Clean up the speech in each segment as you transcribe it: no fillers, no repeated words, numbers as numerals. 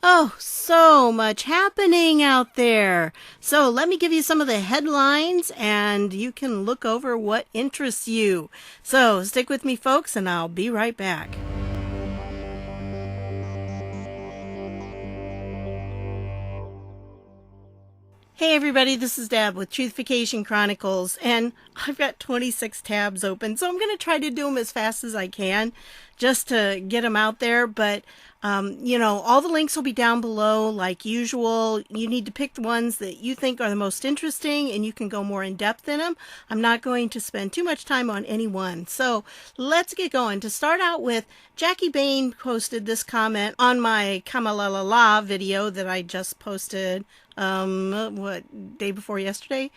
Oh, so much happening out there. So let me give you some of the headlines and you can look over what interests you. So stick with me, folks, and I'll be right back. Hey everybody, this is Deb with Truthification Chronicles, and I've got 26 tabs open, so I'm going to try to do them as fast as I can just to get them out there, but all the links will be down below like usual. You need to pick the ones that you think are the most interesting, and you can go more in depth in them. I'm not going to spend too much time on any one, so let's get going. To start out with, Jackie Bain posted this comment on my Kamalalala video that I just posted day before yesterday.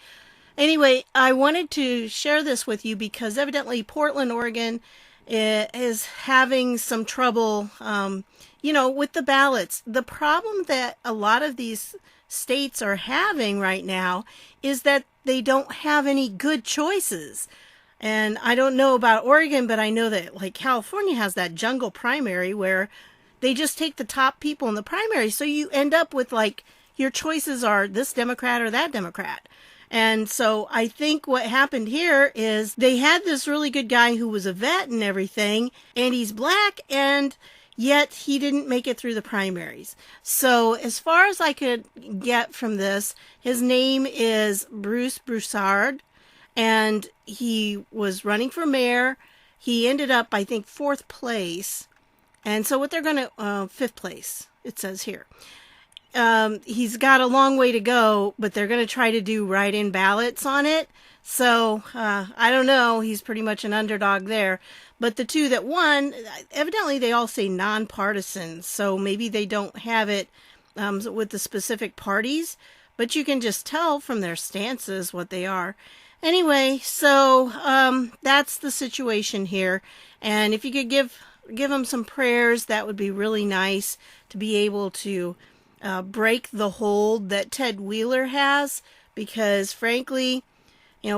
Anyway, I wanted to share this with you because evidently Portland, Oregon is having some trouble, with the ballots. The problem that a lot of these states are having right now is that they don't have any good choices. And I don't know about Oregon, but I know that like California has that jungle primary where they just take the top people in the primary. So you end up with like your choices are this Democrat or that Democrat. And so I think what happened here is they had this really good guy who was a vet and everything, and he's black, and yet he didn't make it through the primaries. So as far as I could get from this, his name is Bruce Broussard, and he was running for mayor. He ended up, I think, 4th place. And so what they're going to, 5th place, it says here. He's got a long way to go, but they're going to try to do write-in ballots on it. So, I don't know. He's pretty much an underdog there. But the two that won, evidently they all say nonpartisan. So maybe they don't have it with the specific parties, but you can just tell from their stances what they are. Anyway, so that's the situation here. And if you could give them some prayers, that would be really nice to be able to break the hold that Ted Wheeler has, because frankly,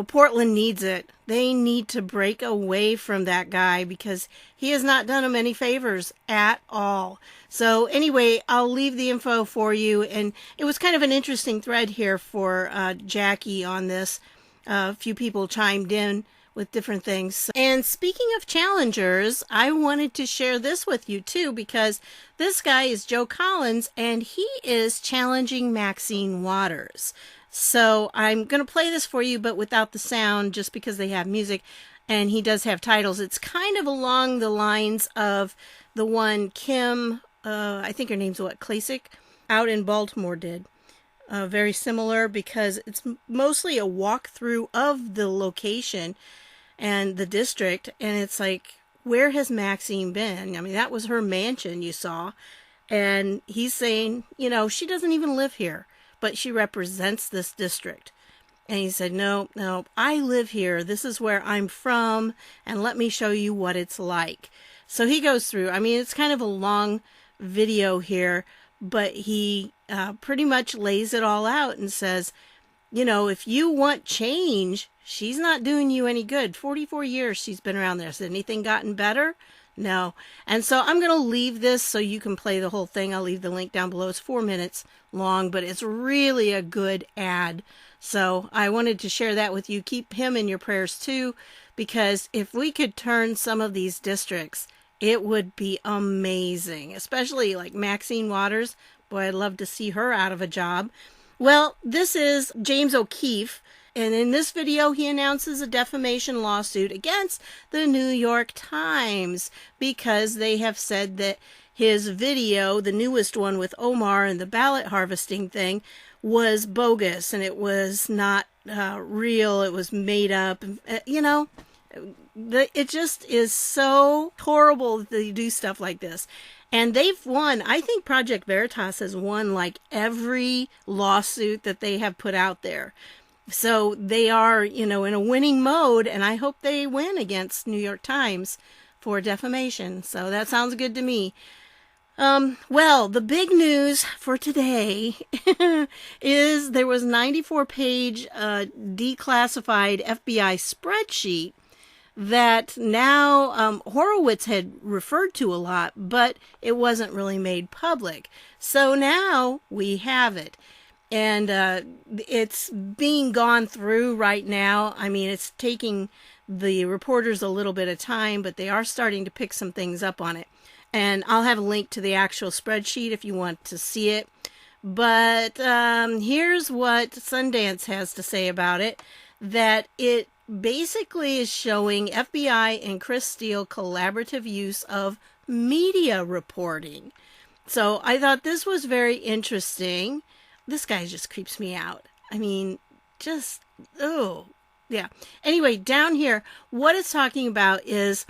Portland needs it. They need to break away from that guy because he has not done them any favors at all. So anyway, I'll leave the info for you, and it was kind of an interesting thread here for Jackie on this. A few people chimed in with different things. And speaking of challengers, I wanted to share this with you too, because this guy is Joe Collins and he is challenging Maxine Waters. So I'm going to play this for you, but without the sound, just because they have music and he does have titles. It's kind of along the lines of the one Kim, I think her name's Klasick, out in Baltimore did. Very similar, because it's mostly a walkthrough of the location and the district, and it's like, where has Maxine been? I mean, that was her mansion you saw, and he's saying, she doesn't even live here, but she represents this district. And he said, no, I live here. This is where I'm from, and let me show you what it's like. So he goes through, I mean, it's kind of a long video here, but he pretty much lays it all out and says, if you want change, she's not doing you any good. 44 years she's been around there. Has anything gotten better? No. And so I'm going to leave this so you can play the whole thing. I'll leave the link down below. It's 4 minutes long, but it's really a good ad. So I wanted to share that with you. Keep him in your prayers too, because if we could turn some of these districts, it would be amazing, especially like Maxine Waters. Boy, I'd love to see her out of a job. Well, this is James O'Keefe, and in this video he announces a defamation lawsuit against the New York Times because they have said that his video, the newest one with Omar and the ballot harvesting thing, was bogus and it was not real, it was made up. It just is so horrible that they do stuff like this. And they've won. I think Project Veritas has won like every lawsuit that they have put out there. So they are, in a winning mode, and I hope they win against New York Times for defamation. So that sounds good to me. Well, the big news for today is there was 94-page declassified FBI spreadsheet that now Horowitz had referred to a lot, but it wasn't really made public. So now we have it. And it's being gone through right now. I mean, it's taking the reporters a little bit of time, but they are starting to pick some things up on it. And I'll have a link to the actual spreadsheet if you want to see it. But here's what Sundance has to say about it, that it basically is showing FBI and Chris Steele collaborative use of media reporting. So I thought this was very interesting. This guy just creeps me out. I mean, just, oh, yeah. Anyway, down here, what it's talking about is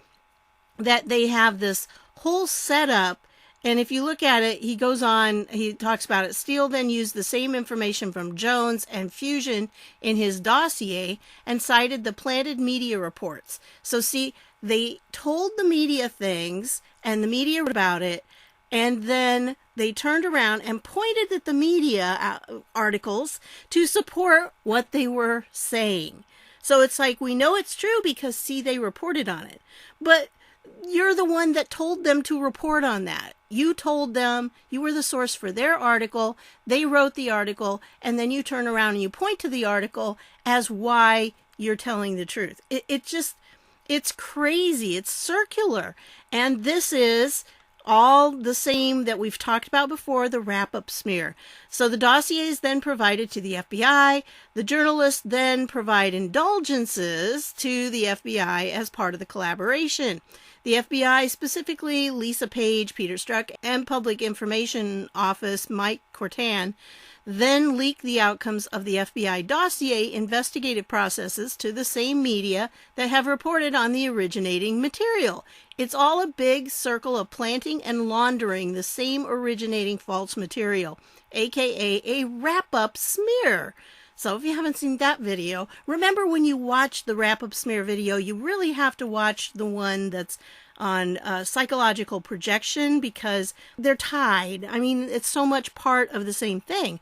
that they have this whole setup. And if you look at it, he goes on, he talks about it. Steele then used the same information from Jones and Fusion in his dossier and cited the planted media reports. So see, they told the media things and the media wrote about it. And then they turned around and pointed at the media articles to support what they were saying. So it's like, we know it's true because, see, they reported on it. But you're the one that told them to report on that. You told them, you were the source for their article, they wrote the article, and then you turn around and you point to the article as why you're telling the truth. It's crazy. It's circular. And this is all the same that we've talked about before, the wrap-up smear. So the dossier is then provided to the FBI. The journalists then provide indulgences to the FBI as part of the collaboration. The FBI, specifically Lisa Page, Peter Strzok, and Public Information Office Mike Cortan, then leak the outcomes of the FBI dossier investigative processes to the same media that have reported on the originating material. It's all a big circle of planting and laundering the same originating false material, aka a wrap-up smear. So if you haven't seen that video, remember when you watch the wrap-up smear video, you really have to watch the one that's on psychological projection because they're tied. I mean, it's so much part of the same thing.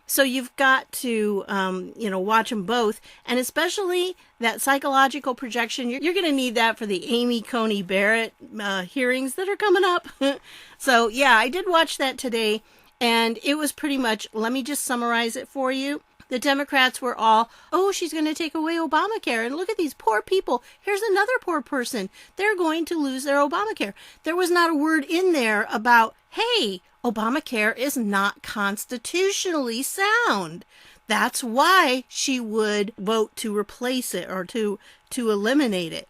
So you've got to, watch them both. And especially that psychological projection, you're going to need that for the Amy Coney Barrett hearings that are coming up. So, yeah, I did watch that today. And it was pretty much, let me just summarize it for you. The Democrats were all, oh, she's going to take away Obamacare. And look at these poor people. Here's another poor person. They're going to lose their Obamacare. There was not a word in there about, hey, Obamacare is not constitutionally sound. That's why she would vote to replace it or to eliminate it.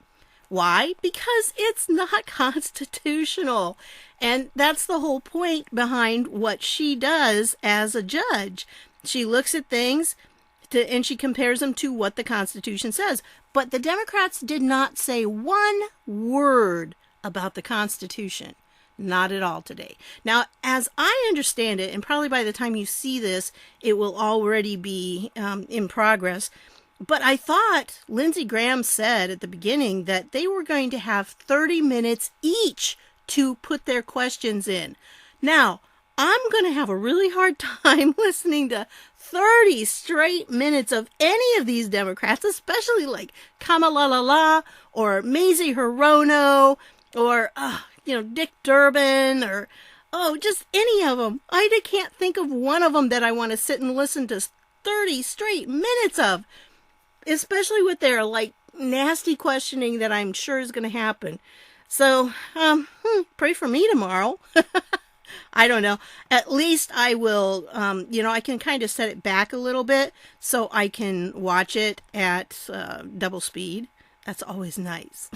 Why? Because it's not constitutional. And that's the whole point behind what she does as a judge. She looks at things and she compares them to what the Constitution says. But the Democrats did not say one word about the Constitution. Not at all today. Now, as I understand it, and probably by the time you see this, it will already be in progress. But I thought Lindsey Graham said at the beginning that they were going to have 30 minutes each to put their questions in. Now, I'm going to have a really hard time listening to 30 straight minutes of any of these Democrats, especially like Kamala or Mazie Hirono or, Dick Durbin or, just any of them. I can't think of one of them that I want to sit and listen to 30 straight minutes of, especially with their, nasty questioning that I'm sure is going to happen. So, pray for me tomorrow. I don't know. At least I will, I can kind of set it back a little bit so I can watch it at double speed. That's always nice.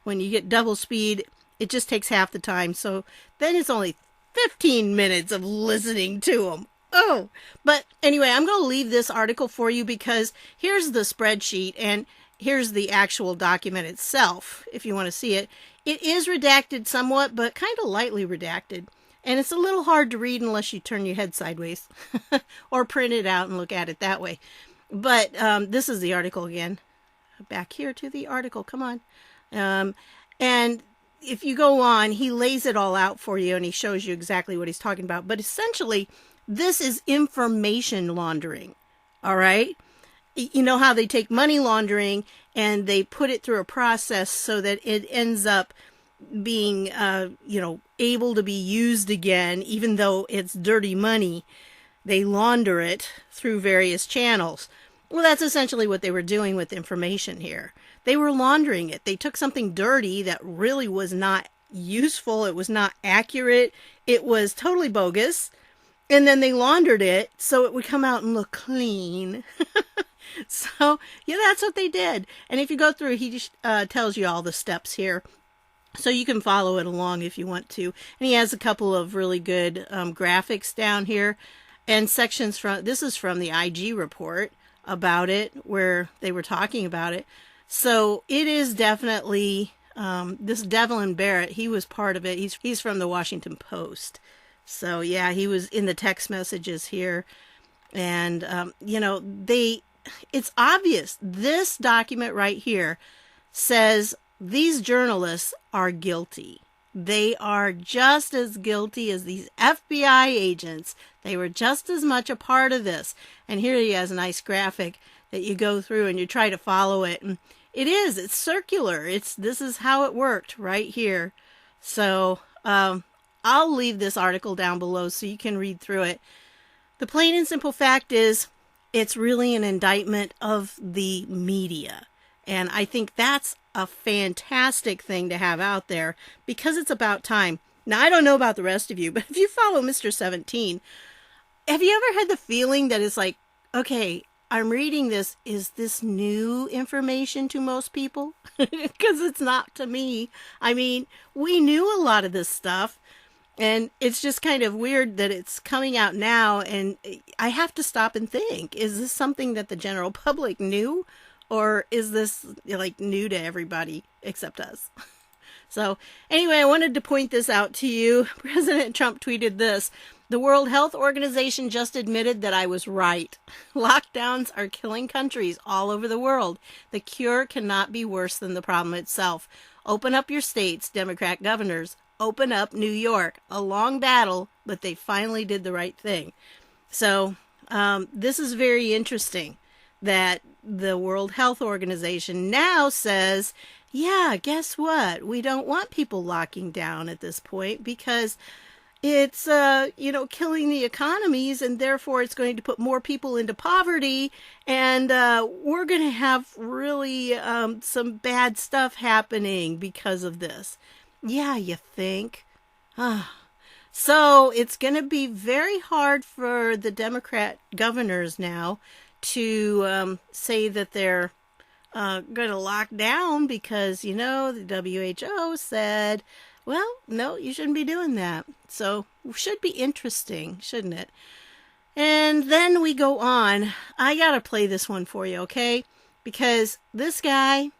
When you get double speed, it just takes half the time. So then it's only 15 minutes of listening to them. Oh, but anyway, I'm going to leave this article for you because here's the spreadsheet and here's the actual document itself, if you want to see it. It is redacted somewhat, but kind of lightly redacted. And it's a little hard to read unless you turn your head sideways or print it out and look at it that way. But this is the article again. Back here to the article. Come on. And if you go on, he lays it all out for you and he shows you exactly what he's talking about. But essentially, this is information laundering. All right? you know how they take money laundering and they put it through a process so that it ends up being, able to be used again, even though it's dirty money. They launder it through various channels. Well, that's essentially what they were doing with information here. They were laundering it. They took something dirty that really was not useful. It was not accurate. It was totally bogus. And then they laundered it so it would come out and look clean. So, yeah, that's what they did. And if you go through, he just tells you all the steps here. So you can follow it along if you want to. And he has a couple of really good graphics down here. And sections from, this is from the IG report about it, where they were talking about it. So it is definitely, this Devlin Barrett, he was part of it. He's from the Washington Post. So yeah, he was in the text messages here. And, it's obvious. This document right here says these journalists are guilty. They are just as guilty as these FBI agents. They were just as much a part of this. And here he has a nice graphic that you go through and you try to follow it. And it's circular. This is how it worked right here. So I'll leave this article down below so you can read through it. The plain and simple fact is it's really an indictment of the media. And I think that's a fantastic thing to have out there because it's about time. Now, I don't know about the rest of you, but if you follow Mr. 17, have you ever had the feeling that it's like, okay, I'm reading this. Is this new information to most people? Because it's not to me. I mean, we knew a lot of this stuff. And it's just kind of weird that it's coming out now. And I have to stop and think, is this something that the general public knew? Or is this like new to everybody except us? So anyway, I wanted to point this out to you. President Trump tweeted this. The World Health Organization just admitted that I was right. Lockdowns are killing countries all over the world. The cure cannot be worse than the problem itself. Open up your states, Democrat governors. Open up New York. A long battle, but they finally did the right thing. So this is very interesting that the World Health Organization now says, yeah, guess what? We don't want people locking down at this point because it's, killing the economies, and therefore it's going to put more people into poverty, and we're going to have really some bad stuff happening because of this. Yeah, you think? So it's going to be very hard for the Democrat governors now to say that they're going to lock down because, the WHO said, well, no, you shouldn't be doing that. So it should be interesting, shouldn't it? And then we go on. I got to play this one for you, okay? Because this guy,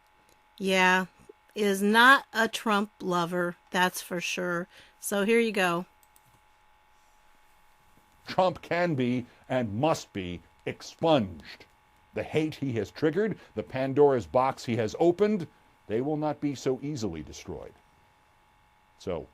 yeah, is not a Trump lover, that's for sure. So here you go. Trump can be and must be expunged. The hate he has triggered, the Pandora's box he has opened, they will not be so easily destroyed. So,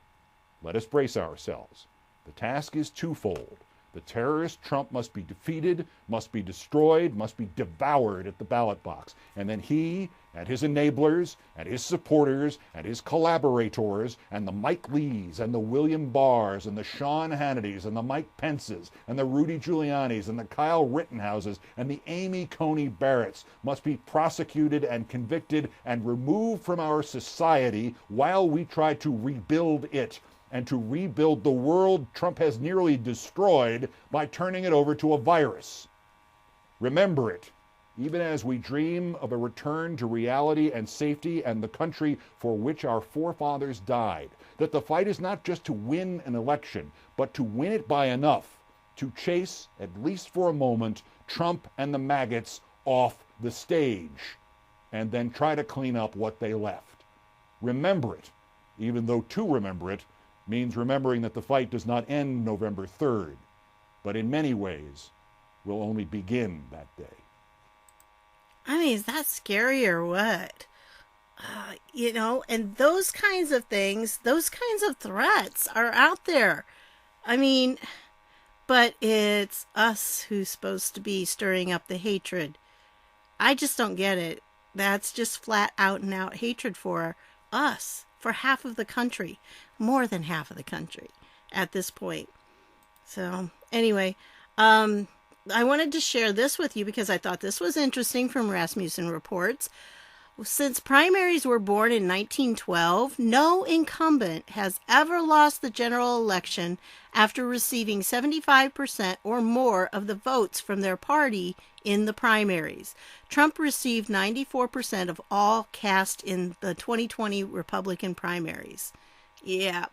let us brace ourselves. The task is twofold. The terrorist Trump must be defeated, must be destroyed, must be devoured at the ballot box. And then he and his enablers and his supporters and his collaborators and the Mike Lees and the William Barrs and the Sean Hannitys and the Mike Pences and the Rudy Giulianis and the Kyle Rittenhouses and the Amy Coney Barretts must be prosecuted and convicted and removed from our society while we try to rebuild it and to rebuild the world Trump has nearly destroyed by turning it over to a virus. Remember it, even as we dream of a return to reality and safety and the country for which our forefathers died, that the fight is not just to win an election, but to win it by enough to chase, at least for a moment, Trump and the maggots off the stage, and then try to clean up what they left. Remember it, even though to remember it means remembering that the fight does not end November 3rd, but in many ways will only begin that day. I mean, is that scary or what? And those kinds of things, those kinds of threats are out there. I mean, but it's us who's supposed to be stirring up the hatred. I just don't get it. That's just flat out and out hatred for us, for half of the country, more than half of the country at this point. So anyway, I wanted to share this with you because I thought this was interesting from Rasmussen reports. Since primaries were born in 1912, no incumbent has ever lost the general election after receiving 75% or more of the votes from their party in the primaries. Trump received 94% of all cast in the 2020 Republican primaries. Yeah,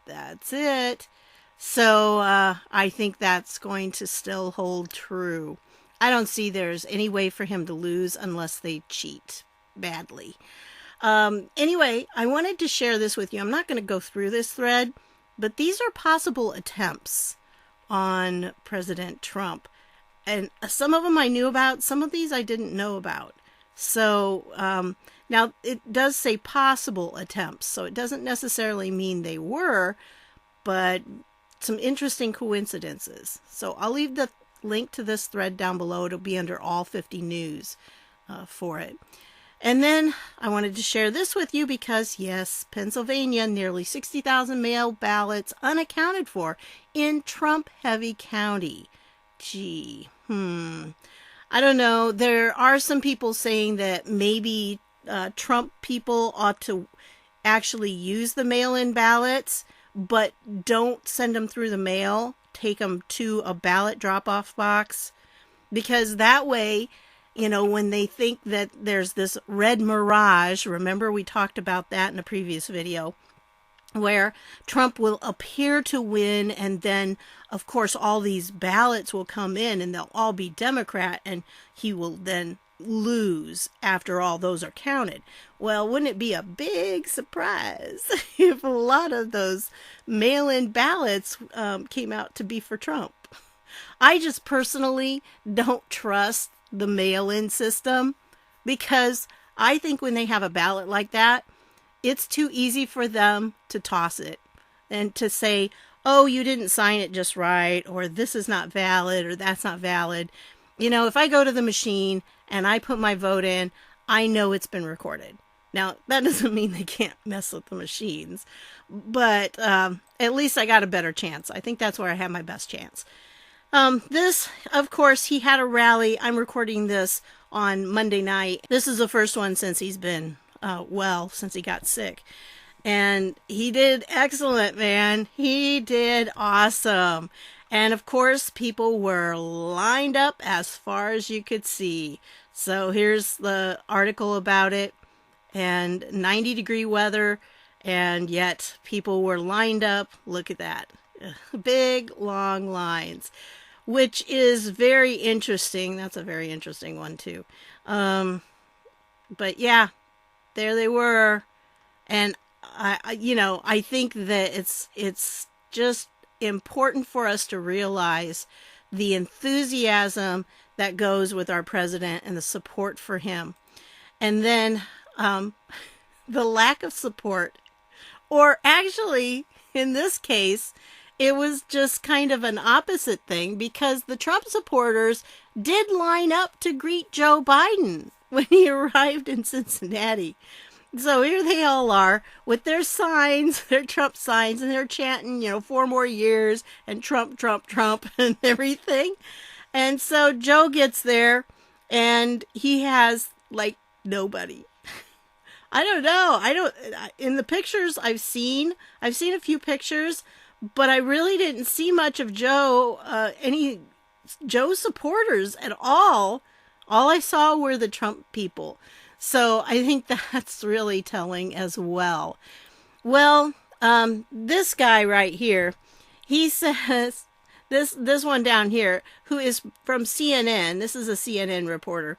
that's it. So I think that's going to still hold true. I don't see there's any way for him to lose unless they cheat badly. Anyway, I wanted to share this with you. I'm not going to go through this thread, but these are possible attempts on President Trump. And some of them I knew about, some of these I didn't know about. So now it does say possible attempts, so it doesn't necessarily mean they were, but some interesting coincidences. So I'll leave the link to this thread down below. It'll be under all 50 news for it. And then I wanted to share this with you because, yes, Pennsylvania, nearly 60,000 mail ballots unaccounted for in Trump-heavy county. Gee, I don't know. There are some people saying that maybe Trump people ought to actually use the mail-in ballots, but don't send them through the mail. Take them to a ballot drop-off box, because that way, you know, when they think that there's this red mirage, remember we talked about that in a previous video, where Trump will appear to win, and then, of course, all these ballots will come in, and they'll all be Democrat, and he will then lose after all those are counted. Well, wouldn't it be a big surprise if a lot of those mail-in ballots came out to be for Trump? I just personally don't trust the mail-in system, because I think when they have a ballot like that, it's too easy for them to toss it and to say, oh, you didn't sign it just right, or this is not valid, or that's not valid. You know, if I go to the machine and I put my vote in, I know it's been recorded. Now, that doesn't mean they can't mess with the machines, but at least I got a better chance. I think that's where I have my best chance. This, of course, he had a rally. I'm recording this on Monday night. This is the first one since he's been since he got sick. And he did excellent, man. He did awesome. And of course, people were lined up as far as you could see. So here's the article about it. And 90-degree weather, and yet people were lined up. Look at that. Big, long lines, which is very interesting. That's a very interesting one, too. But yeah, there they were. And I think that it's just important for us to realize the enthusiasm that goes with our president and the support for him. And then the lack of support, or actually, in this case, it was just kind of an opposite thing, because the Trump supporters did line up to greet Joe Biden when he arrived in Cincinnati. So here they all are with their signs, their Trump signs, and they're chanting, 4 more years and Trump, Trump, Trump and everything. And so Joe gets there and he has nobody. I don't know. In the pictures I've seen a few pictures, but I really didn't see much of Joe, any Joe supporters at all. All I saw were the Trump people. So I think that's really telling as well. Well, this guy right here, he says, this one down here, who is from CNN, this is a CNN reporter,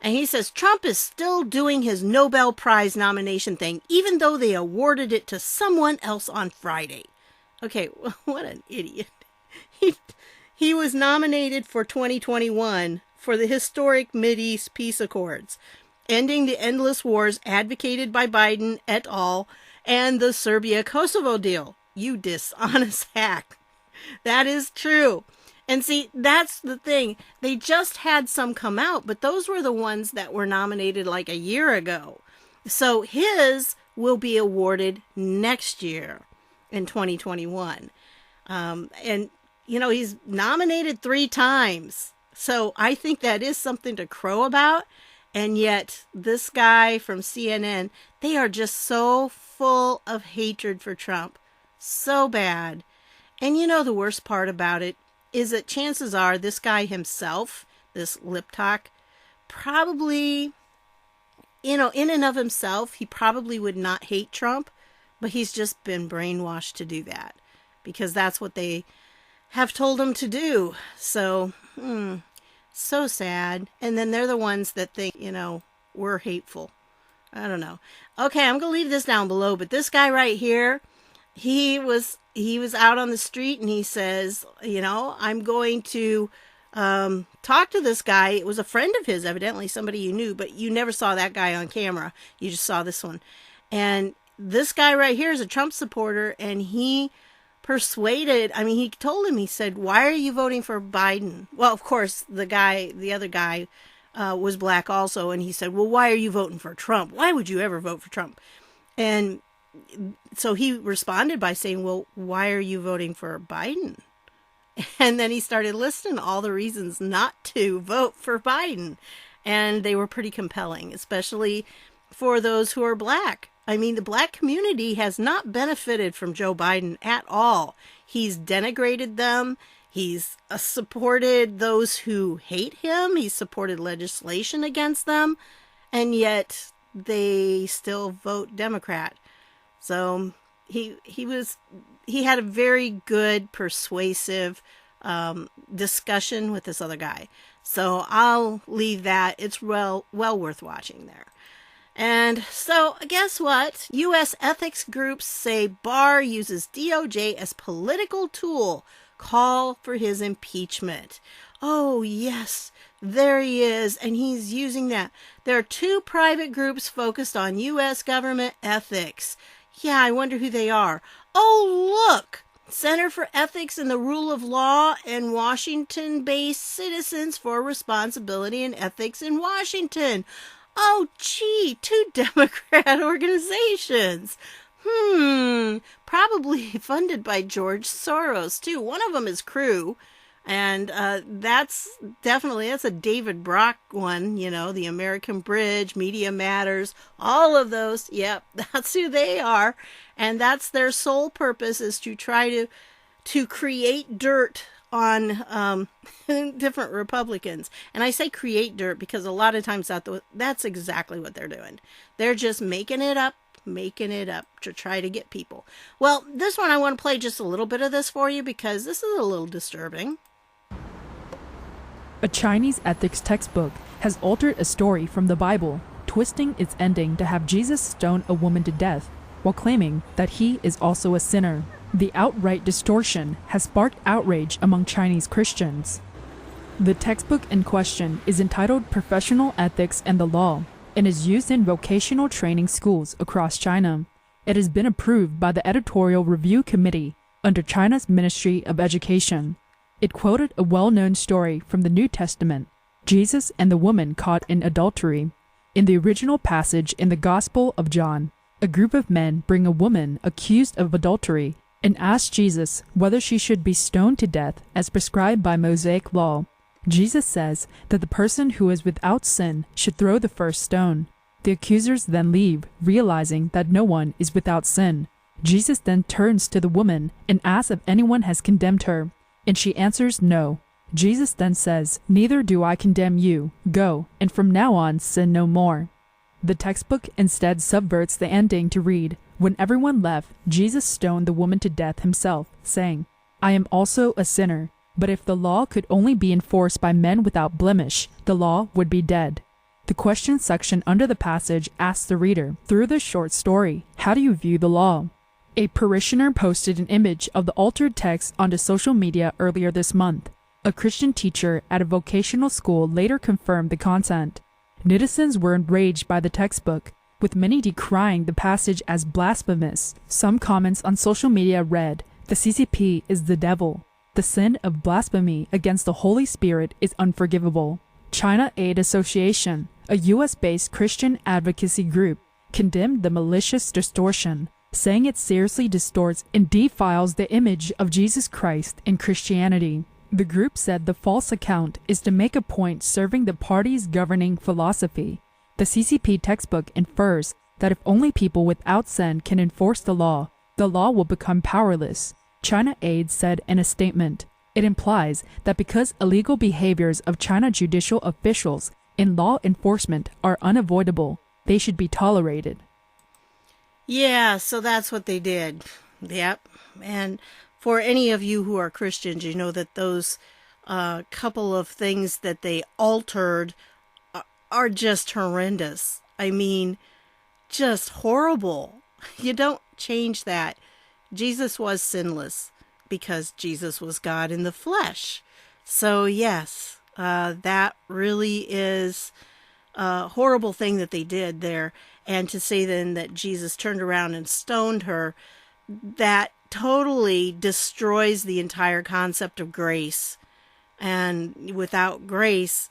and he says, Trump is still doing his Nobel Prize nomination thing, even though they awarded it to someone else on Friday. Okay, what an idiot. He was nominated for 2021 for the historic Mideast peace accords, ending the endless wars advocated by Biden et al., and the Serbia-Kosovo deal. You dishonest hack. That is true. And see, that's the thing. They just had some come out, but those were the ones that were nominated like a year ago. So his will be awarded next year in 2021. And, you know, he's nominated 3 times. So I think that is something to crow about. And yet this guy from CNN, they are just so full of hatred for Trump. So bad. And you know, the worst part about it is that chances are this guy himself, this lip talk, probably, you know, in and of himself, he probably would not hate Trump, but he's just been brainwashed to do that because that's what they have told him to do. So, so sad. And then they're the ones that think, you know, we're hateful. I don't know. Okay, I'm going to leave this down below, but this guy right here, he was out on the street and he says, you know, I'm going to talk to this guy. It was a friend of his, evidently somebody you knew, but you never saw that guy on camera. You just saw this one. And this guy right here is a Trump supporter, and he he told him, he said, why are you voting for Biden? Well, of course, the other guy was black also, and he said, well, why are you voting for Trump? Why would you ever vote for Trump? And so he responded by saying, well, why are you voting for Biden? And then he started listing all the reasons not to vote for Biden. And they were pretty compelling, especially for those who are black. I mean, the black community has not benefited from Joe Biden at all. He's denigrated them. He's supported those who hate him. He's supported legislation against them. And yet they still vote Democrat. So he had a very good, persuasive discussion with this other guy. So I'll leave that. It's well worth watching there. And so guess what? U.S. ethics groups say Barr uses DOJ as political tool. Call for his impeachment. Oh, yes, there he is, and he's using that. There are 2 private groups focused on U.S. government ethics. Yeah, I wonder who they are. Oh, look! Center for Ethics and the Rule of Law and Washington-based Citizens for Responsibility and Ethics in Washington. Oh, gee, 2 Democrat organizations. Probably funded by George Soros, too. One of them is Crew, and that's a David Brock one, you know, the American Bridge, Media Matters, all of those. Yep, that's who they are, and that's their sole purpose, is to try to create dirt on different Republicans. And I say create dirt because a lot of times that's exactly what they're doing. They're just making it up to try to get people. Well, this one I want to play just a little bit of this for you because this is a little disturbing. A Chinese ethics textbook has altered a story from the Bible, twisting its ending to have Jesus stone a woman to death while claiming that he is also a sinner. The outright distortion has sparked outrage among Chinese Christians. The textbook in question is entitled Professional Ethics and the Law and is used in vocational training schools across China. It has been approved by the Editorial Review Committee under China's Ministry of Education. It quoted a well-known story from the New Testament, Jesus and the woman caught in adultery. In the original passage in the Gospel of John, a group of men bring a woman accused of adultery and ask Jesus whether she should be stoned to death as prescribed by Mosaic law. Jesus says that the person who is without sin should throw the first stone. The accusers then leave, realizing that no one is without sin. Jesus then turns to the woman and asks if anyone has condemned her, and she answers no. Jesus then says, "Neither do I condemn you. Go, and from now on sin no more." The textbook instead subverts the ending to read, "When everyone left, Jesus stoned the woman to death himself, saying, 'I am also a sinner.' But if the law could only be enforced by men without blemish, the law would be dead." The question section under the passage asks the reader, through this short story, how do you view the law? A parishioner posted an image of the altered text onto social media earlier this month. A Christian teacher at a vocational school later confirmed the content. Netizens were enraged by the textbook, with many decrying the passage as blasphemous. Some comments on social media read, "The CCP is the devil." The sin of blasphemy against the Holy Spirit is unforgivable. China Aid Association, a U.S.-based Christian advocacy group, condemned the malicious distortion, saying it seriously distorts and defiles the image of Jesus Christ in Christianity. The group said the false account is to make a point serving the party's governing philosophy. The CCP textbook infers that if only people without sin can enforce the law will become powerless. China Aid said in a statement, it implies that because illegal behaviors of China judicial officials in law enforcement are unavoidable, they should be tolerated. Yeah, so that's what they did. Yep. And for any of you who are Christians, you know that those couple of things that they altered are just horrendous. I mean, just horrible. You don't change that. Jesus was sinless because Jesus was God in the flesh. So yes, that really is a horrible thing that they did there. And to say then that Jesus turned around and stoned her, that totally destroys the entire concept of grace. And without grace,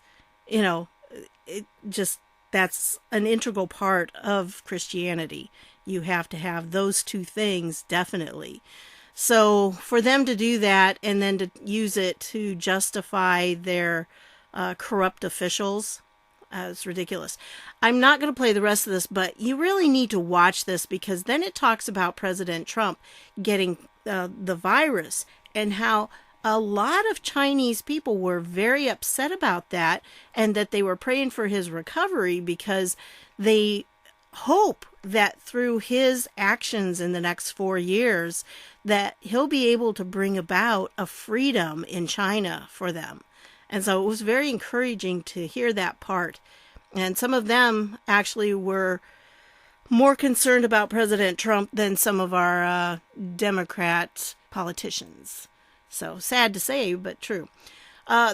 that's an integral part of Christianity. You have to have those two things, definitely. So for them to do that and then to use it to justify their corrupt officials, it's ridiculous. I'm not going to play the rest of this, but you really need to watch this because then it talks about President Trump getting the virus and how a lot of Chinese people were very upset about that and that they were praying for his recovery because they hope that through his actions in the next 4 years that he'll be able to bring about a freedom in China for them. And so it was very encouraging to hear that part. And some of them actually were more concerned about President Trump than some of our Democrat politicians. So sad to say, but true.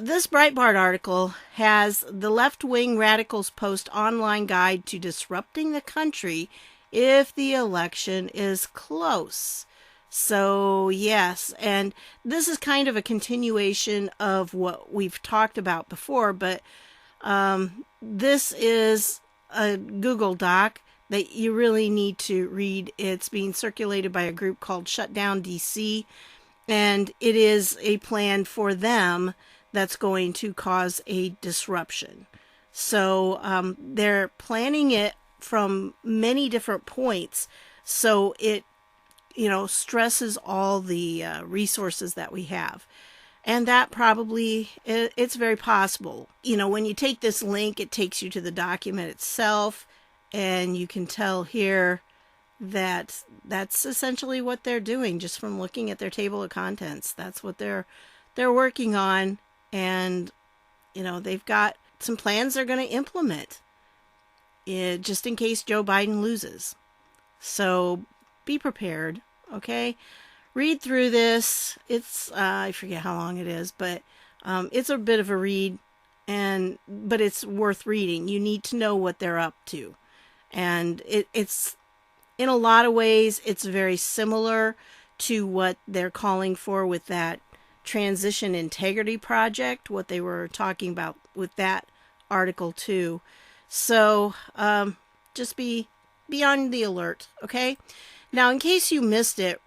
This Breitbart article has the left-wing radicals post online guide to disrupting the country if the election is close. So yes, and this is kind of a continuation of what we've talked about before, but this is a Google Doc that you really need to read. It's being circulated by a group called Shutdown DC, and it is a plan for them that's going to cause a disruption. So they're planning it from many different points, so it stresses all the resources that we have. And that probably, it's very possible. When you take this link, it takes you to the document itself, and you can tell here that that's essentially what they're doing just from looking at their table of contents. That's what they're working on, and they've got some plans they're going to implement just in case Joe Biden loses. So be prepared, okay? Read through this. It's I forget how long it is, but it's a bit of a read, but it's worth reading. You need to know what they're up to, and it's in a lot of ways it's very similar to what they're calling for with that Transition Integrity Project, what they were talking about with that article too. So just be on the alert, okay? Now, in case you missed it,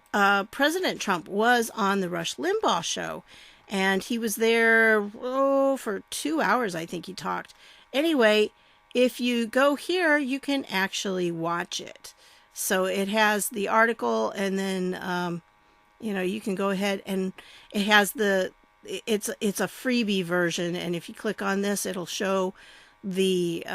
President Trump was on the Rush Limbaugh show, and he was there for 2 hours, I think he talked. Anyway, if you go here, you can actually watch it. So it has the article, and then you can go ahead, and it has it's a freebie version, and if you click on this, it'll show the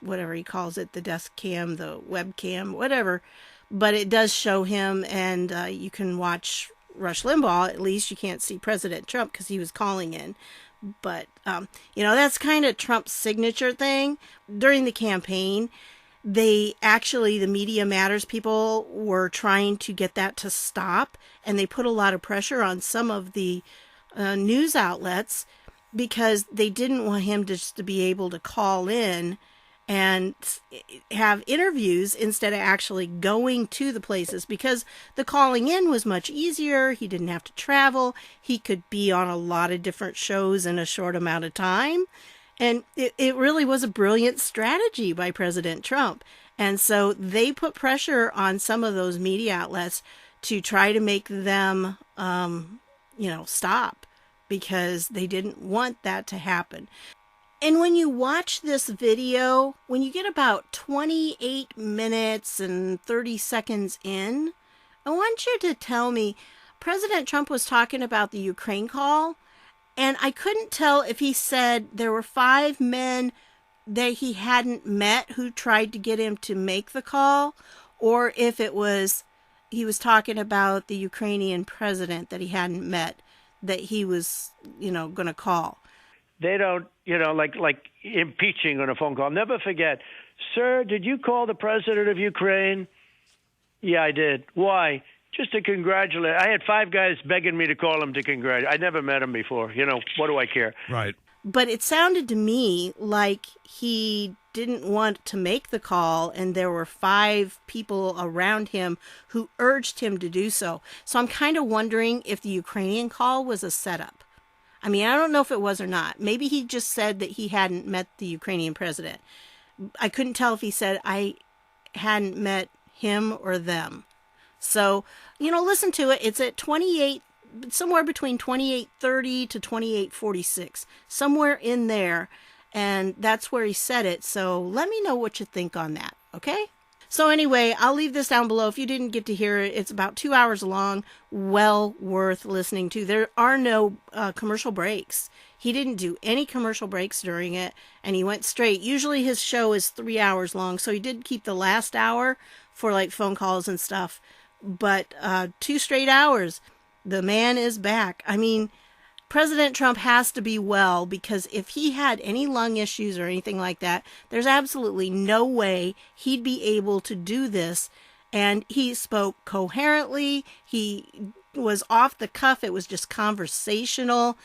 whatever he calls it, the desk cam, the webcam, whatever. But it does show him, and you can watch Rush Limbaugh. At least you can't see President Trump because he was calling in. But, that's kind of Trump's signature thing. During the campaign, the Media Matters people were trying to get that to stop. And they put a lot of pressure on some of the news outlets because they didn't want him just to be able to call in and have interviews instead of actually going to the places, because the calling in was much easier. He didn't have to travel. He could be on a lot of different shows in a short amount of time. And it really was a brilliant strategy by President Trump. And so they put pressure on some of those media outlets to try to make them, stop, because they didn't want that to happen. And when you watch this video, when you get about 28 minutes and 30 seconds in, I want you to tell me, President Trump was talking about the Ukraine call, and I couldn't tell if he said there were 5 men that he hadn't met who tried to get him to make the call, or if it was he was talking about the Ukrainian president that he hadn't met that he was, going to call. They don't, like impeaching on a phone call. Never forget, sir, did you call the president of Ukraine? Yeah, I did. Why? Just to congratulate. I had 5 guys begging me to call him to congratulate. I never met him before. What do I care? Right. But it sounded to me like he didn't want to make the call, and there were 5 people around him who urged him to do so. So I'm kind of wondering if the Ukrainian call was a setup. I mean, I don't know if it was or not. Maybe he just said that he hadn't met the Ukrainian president. I couldn't tell if he said I hadn't met him or them. So, listen to it. It's at 28, somewhere between 28:30 to 28:46, somewhere in there. And that's where he said it. So let me know what you think on that. Okay? So anyway, I'll leave this down below. If you didn't get to hear it, it's about 2 hours long. Well worth listening to. There are no commercial breaks. He didn't do any commercial breaks during it, and he went straight. Usually his show is 3 hours long, so he did keep the last hour for like phone calls and stuff. But 2 straight hours. The man is back. I mean, President Trump has to be well, because if he had any lung issues or anything like that, there's absolutely no way he'd be able to do this. And he spoke coherently. He was off the cuff. It was just conversational,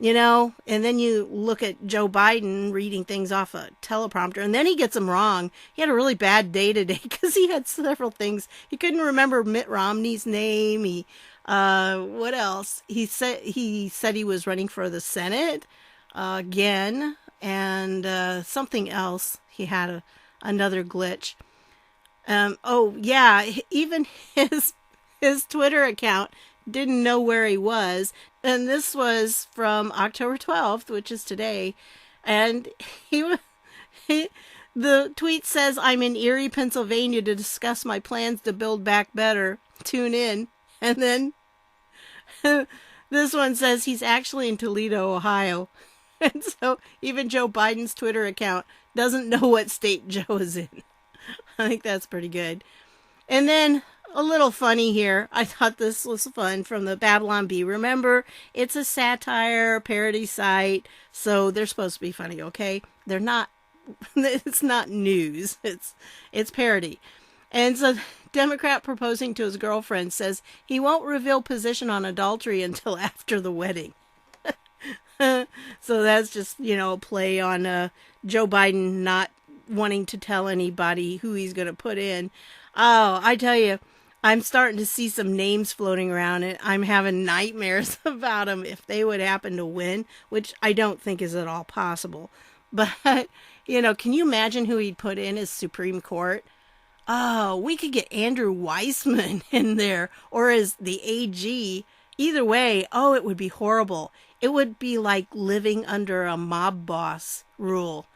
and then you look at Joe Biden reading things off a teleprompter, and then he gets them wrong. He had a really bad day today because he had several things. He couldn't remember Mitt Romney's name. What else? He said he was running for the Senate again, and something else. He had another glitch. Even his Twitter account didn't know where he was, and this was from October 12th, which is today, and the tweet says, "I'm in Erie, Pennsylvania to discuss my plans to build back better. Tune in." And then this one says he's actually in Toledo, Ohio. And so even Joe Biden's Twitter account doesn't know what state Joe is in. I think that's pretty good. And then a little funny here. I thought this was fun from the Babylon Bee. Remember, it's a satire, parody site, so they're supposed to be funny, okay? They're not. It's not news. It's parody. And so Democrat proposing to his girlfriend says he won't reveal position on adultery until after the wedding. So that's just, a play on Joe Biden not wanting to tell anybody who he's going to put in. Oh, I tell you, I'm starting to see some names floating around, and I'm having nightmares about them if they would happen to win, which I don't think is at all possible. But, can you imagine who he'd put in as Supreme Court? Oh, we could get Andrew Weissman in there, or as the AG. Either way, it would be horrible. It would be like living under a mob boss rule.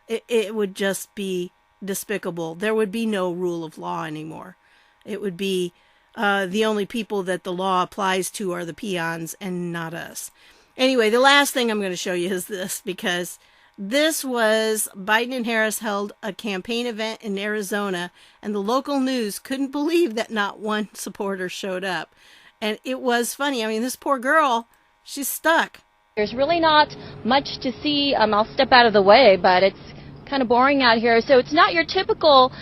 It would just be despicable. There would be no rule of law anymore. It would be the only people that the law applies to are the peons and not us. Anyway, the last thing I'm going to show you is this, because this was Biden and Harris held a campaign event in Arizona, and the local news couldn't believe that not one supporter showed up. And it was funny. I mean, this poor girl, she's stuck. There's really not much to see. I'll step out of the way, but it's kind of boring out here. So it's not your typical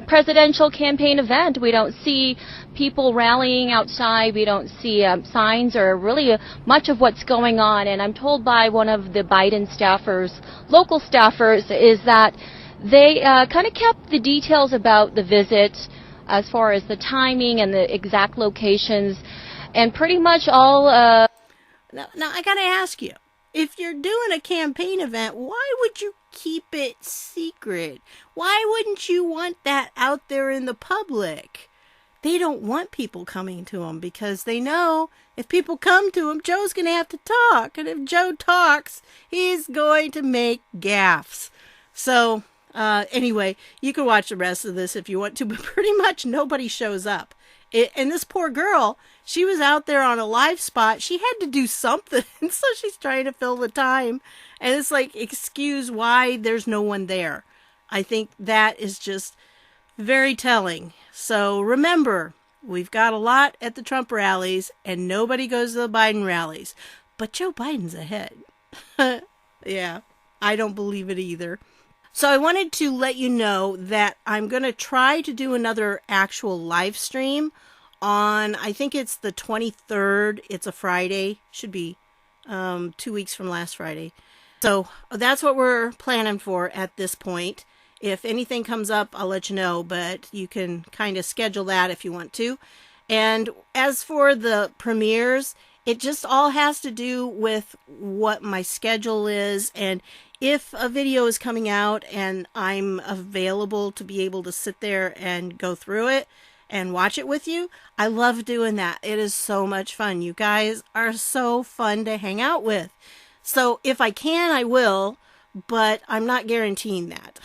presidential campaign event. We don't see people rallying outside. We don't see signs or really much of what's going on. And I'm told by one of the Biden staffers, local staffers, is that They kind of kept the details about the visit as far as the timing and the exact locations, and pretty much all... Now, I got to ask you, if you're doing a campaign event, why would you keep it secret? Why wouldn't you want that out there in the public? They don't want people coming to them because they know if people come to him, Joe's going to have to talk. And if Joe talks, he's going to make gaffes. So, anyway, you can watch the rest of this if you want to, but pretty much nobody shows up. And this poor girl, she was out there on a live spot. She had to do something, so she's trying to fill the time. And it's like, excuse why there's no one there. I think that is just very telling. So remember, we've got a lot at the Trump rallies, and nobody goes to the Biden rallies. But Joe Biden's ahead. Yeah, I don't believe it either. So I wanted to let you know that I'm going to try to do another actual live stream on, I think it's the 23rd. It's a Friday. Should be 2 weeks from last Friday. So that's what we're planning for at this point. If anything comes up, I'll let you know, but you can kind of schedule that if you want to. And as for the premieres, it just all has to do with what my schedule is, and if a video is coming out and I'm available to be able to sit there and go through it and watch it with you, I love doing that. It is so much fun. You guys are so fun to hang out with. So if I can, I will, but I'm not guaranteeing that.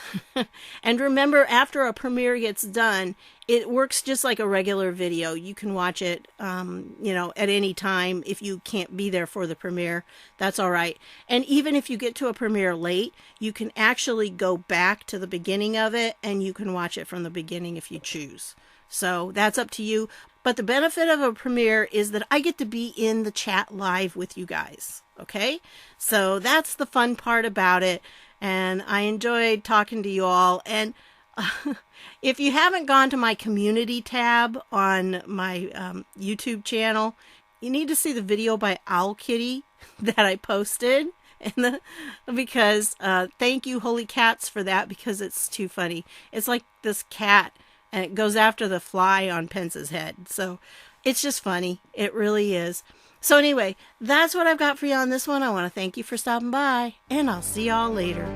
And remember, after a premiere gets done, it works just like a regular video. You can watch it, at any time. If you can't be there for the premiere, that's all right. And even if you get to a premiere late, you can actually go back to the beginning of it and you can watch it from the beginning if you choose. So that's up to you. But the benefit of a premiere is that I get to be in the chat live with you guys. Okay? So that's the fun part about it. And I enjoyed talking to you all. And if you haven't gone to my community tab on my YouTube channel, you need to see the video by Owl Kitty that I posted. Because thank you, Holy Cats, for that, because it's too funny. It's like this cat, and it goes after the fly on Pence's head. So it's just funny. It really is. So anyway, that's what I've got for you on this one. I want to thank you for stopping by, and I'll see y'all later.